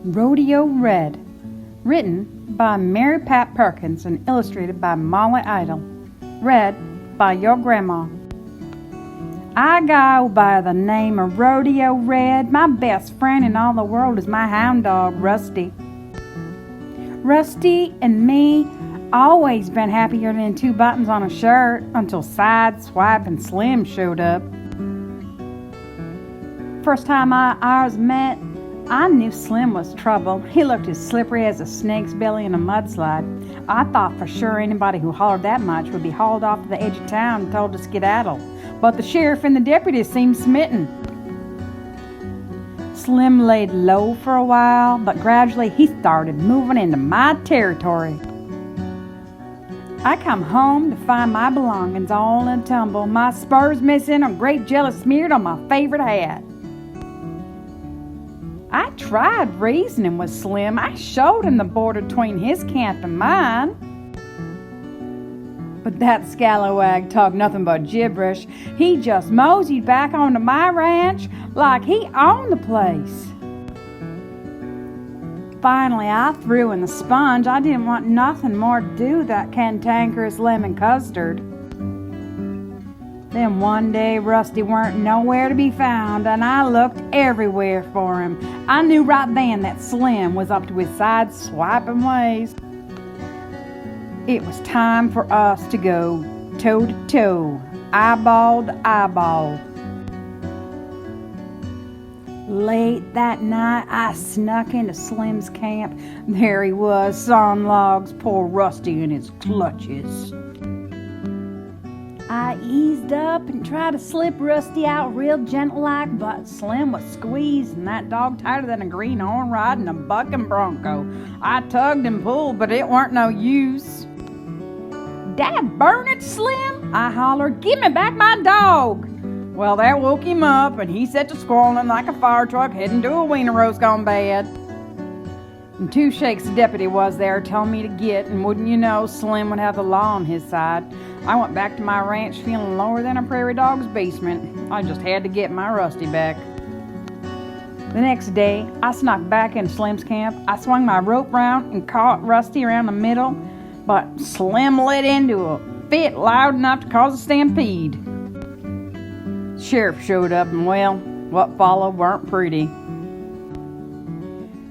Rodeo Red, written by Mary Pat Perkins and illustrated by Molly Idle. Read by your grandma. I go by the name of Rodeo Red. My best friend in all the world is my hound dog, Rusty. Rusty and me always been happier than two buttons on a shirt until Sideswipe and Slim showed up. First time ours met, I knew Slim was trouble. He looked as slippery as a snake's belly in a mudslide. I thought for sure anybody who hollered that much would be hauled off to the edge of town and told to skedaddle. But the sheriff and the deputies seemed smitten. Slim laid low for a while, but gradually he started moving into my territory. I come home to find my belongings all in a tumble, my spurs missing, and grape jelly smeared on my favorite hat. I tried reasoning with Slim. I showed him the border between his camp and mine. But that scallywag talked nothing but gibberish. He just moseyed back onto my ranch like he owned the place. Finally, I threw in the sponge. I didn't want nothing more to do with that cantankerous lemon custard. Then one day, Rusty weren't nowhere to be found, and I looked everywhere for him. I knew right then that Slim was up to his side-swiping ways. It was time for us to go toe-to-toe, eyeball to eyeball. Late that night, I snuck into Slim's camp. There he was, sawing logs, poor Rusty in his clutches. I eased up and tried to slip Rusty out real gentle-like, but Slim was squeezed and that dog tighter than a greenhorn riding a bucking bronco. I tugged and pulled, but it weren't no use. "Dad burn it, Slim!" I hollered. "Give me back my dog!" Well, that woke him up, and he set to squalling like a fire truck heading to a wiener roast gone bad. And 2 shakes the deputy was there telling me to get, and wouldn't you know, Slim would have the law on his side. I went back to my ranch feeling lower than a prairie dog's basement. I just had to get my Rusty back. The next day, I snuck back into Slim's camp. I swung my rope round and caught Rusty around the middle, but Slim let into a fit loud enough to cause a stampede. Sheriff showed up, and well, what followed weren't pretty.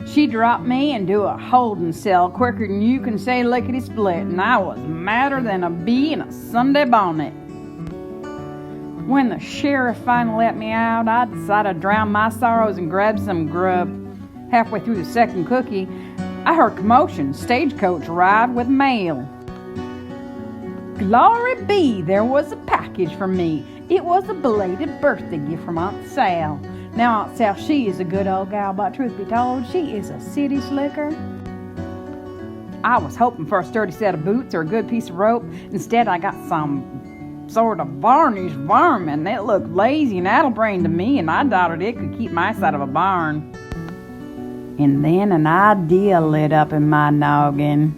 She dropped me into a holding cell quicker than you can say lickety-split, and I was madder than a bee in a Sunday bonnet. When the sheriff finally let me out, I decided to drown my sorrows and grab some grub. Halfway through the second cookie, I heard commotion. Stagecoach arrived with mail. Glory be, there was a package for me. It was a belated birthday gift from Aunt Sal. Now, Aunt Sal, she is a good old gal, but truth be told, she is a city slicker. I was hoping for a sturdy set of boots or a good piece of rope. Instead, I got some sort of varnished varmint. It looked lazy and addle-brained to me, and I doubted it could keep mice out of a barn. And then an idea lit up in my noggin.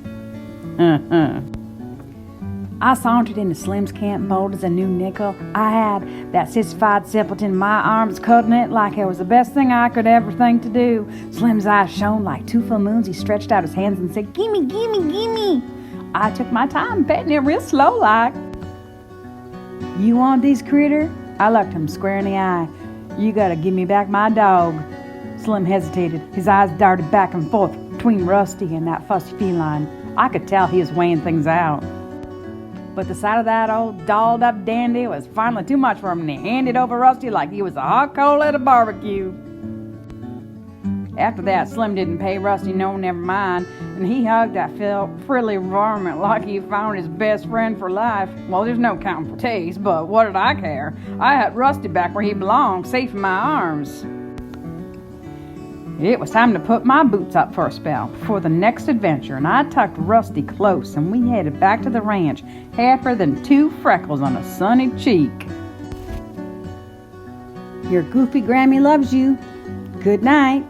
I sauntered into Slim's camp bold as a new nickel. I had that sissified simpleton in my arms, cuddling it like it was the best thing I could ever think to do. Slim's eyes shone like 2 full moons. He stretched out his hands and said, "Gimme, gimme, gimme." I took my time, petting it real slow like. "You want these, critter?" I looked him square in the eye. "You gotta give me back my dog." Slim hesitated. His eyes darted back and forth between Rusty and that fussy feline. I could tell he was weighing things out. But the sight of that old dolled-up dandy was finally too much for him, and he handed over Rusty like he was a hot coal at a barbecue. After that, Slim didn't pay Rusty no never mind, and he hugged that frilly varmint like he found his best friend for life. Well, there's no counting for taste, but what did I care? I had Rusty back where he belonged, safe in my arms. It was time to put my boots up for a spell before the next adventure, and I tucked Rusty close, and we headed back to the ranch, happier than 2 freckles on a sunny cheek. Your goofy Grammy loves you. Good night.